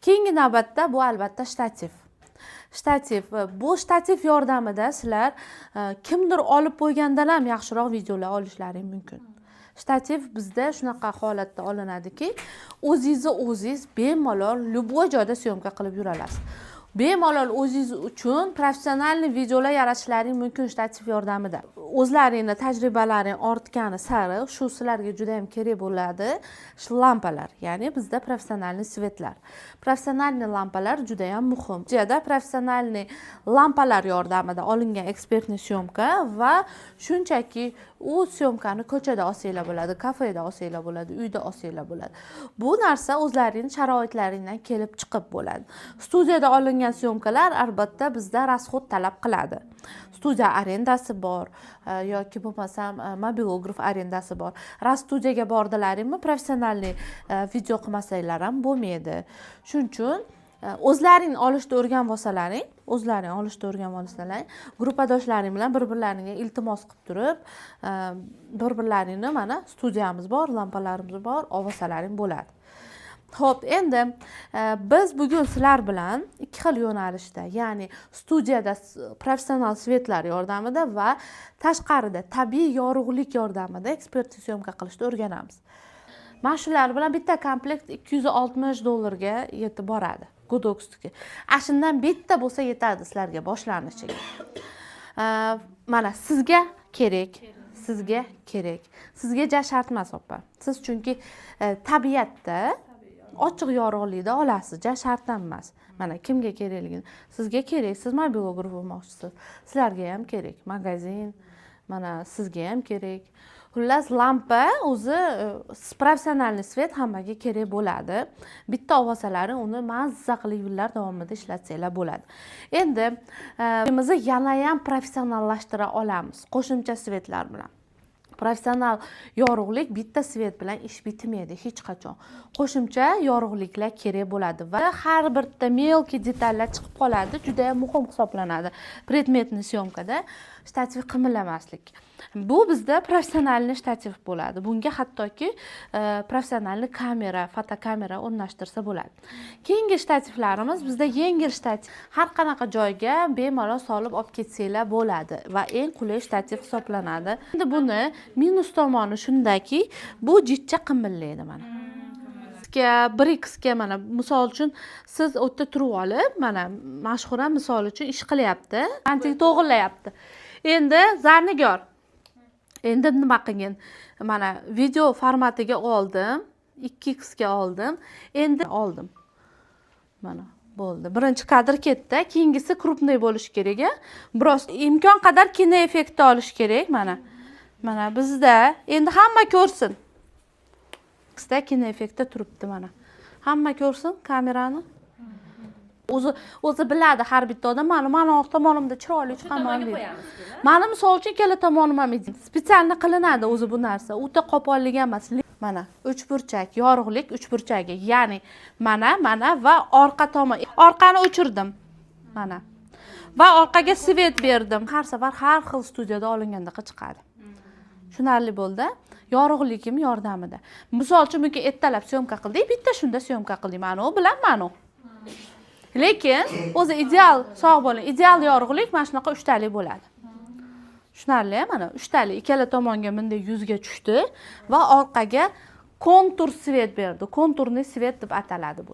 Keyingi navbatda bu albatta shtativ. Bu shtativ yordamida sizlar kimdir olib qo'ygandan ham yaxshiroq videolar olishlaring mumkin. Shtativ bizda shunaqa holatda olinadiki, o'zingiz bemalol любой joyda syomka qilib yura olasiz. Bemalol o'zingiz uchun professional videolar yaratishlaring mumkin shtativ yordamida. O'zlaringning tajribalaring ortgani sari shu sizlarga juda ham kerak bo'ladi lampalar, ya'ni bizda professional svetlar. Professional lampalar juda ham muhim. Jada professional lampalar yordamida olingan ekspertniy syomka va shunchaki u syomkani ko'chada olsanglar bo'ladi, kafeda olsanglar bo'ladi, uyda olsanglar bo'ladi. Bu narsa o'zlarining sharoitlaringdan kelib chiqib bo'ladi. Studiyada olingan syomkalar albatta bizda rasxod talab qiladi. Studiya arendasi bor yoki bo'lmasam mobilograf arendasi bor. Studiyaga bordilaringmi, professional video qilmasanglar ham bo'lmaydi. Shuning uchun o'zlaring olishni o'rganib olsalaring, gruppadoshlaring bilan bir-birlaringga iltimos qilib turib, bir-birlaringni mana studiyamiz bor, lampalarimiz bor, olsalaring bo'ladi. Xo'p, endi biz bugun sizlar bilan ikki xil yo'nalishda, ya'ni studiyada professional svetlar yordamida va tashqarida tabiiy yorug'lik yordamida ekspertniy syomka qilishni o'rganamiz. Mana shular bilan bitta komplekt $260 yetib boradi. Godoxga. Shundan bitta bo'lsa yetadi sizlarga boshlanishiga. Mana sizga kerak. Sizga shart emas, opa. Siz chunki tabiatda ochiq yorug'likda olasiz, shart emas. Mana kimga kerakligini. Sizga kerak, siz mobilograf olmoqchisiz. Sizlarga ham kerak, magazin, mana sizga ham kerak. Xullas, lampa o'zi professional svet hammaga kerak bo'ladi. Bitta olsalaring uni mazza qilib yillar davomida ishlatsanglar bo'ladi. Endi bizni yana ham professionallashtira olamiz qo'shimcha svetlar bilan. Professional yorug'lik bitta svet bilan ish bitmaydi hech qachon. Qo'shimcha yorug'liklar kerak bo'ladi va har birta melki detallar chiqib qoladi, juda ham muhim hisoblanadi. Predmetniy syomkada shtativ qimillamaslik. Bu bizda professional shtativ bo'ladi. Bunga hattoki professional kamera, fotokamera o'rnashtirsa bo'ladi. Keyingi shtativlarimiz bizda yengil shtativ. Har qanaqa joyga bemalol solib olib ketsanglar bo'ladi va eng qulay shtativ hisoblanadi. Endi buni minus tomoni shundaki, bu jichcha qimillaydi mana. 1x ga mana misol uchun siz o'tda turib olib, mana mashhura misol uchun ish qilyapti, antik to'g'irlayapti. Endi Zarnigor. Endi nima qilgan? Mana video formatiga oldim, 2x ga oldim. Endi oldim. Mana bo'ldi. Birinchi kadr ketdi, keyingisi krupniy bo'lishi kerak. Biroz imkon qadar kino effekti olish kerak mana. Mana bizda endi hamma ko'rsin. Xda kino effekti turibdi mana. Hamma ko'rsin kamerani. O'zi biladi har bitta odam, mana tomonimda chiroyli chiqaman deydi. Mani misol uchun ikkala tomonim ham spetsialni qilinadi o'zi bu narsa. O'ta qo'pollik emas. Mana uchburchak, yorug'lik uchburchagi, ya'ni mana va orqa tomon. Orqani o'chirdim. Mana. Va orqaga svet berdim. Har safar har xil studiyada olingandaqa chiqadi. Tushunarli bo'ldi? Yorug'ligim yordamida. Misol uchun bunga ertalab syomka qildik, bitta shunda syomka qildik. Mana u bilan mana u. Lekin o'zi ideal, sog' bo'ling, ideal yorug'lik mana shunaqa 3 talik bo'ladi. Tushunarli, mana 3 talik ikkala tomonga bunday yuzga tushdi va orqaga kontur svet berdi. Konturniy svet deb ataladi bu.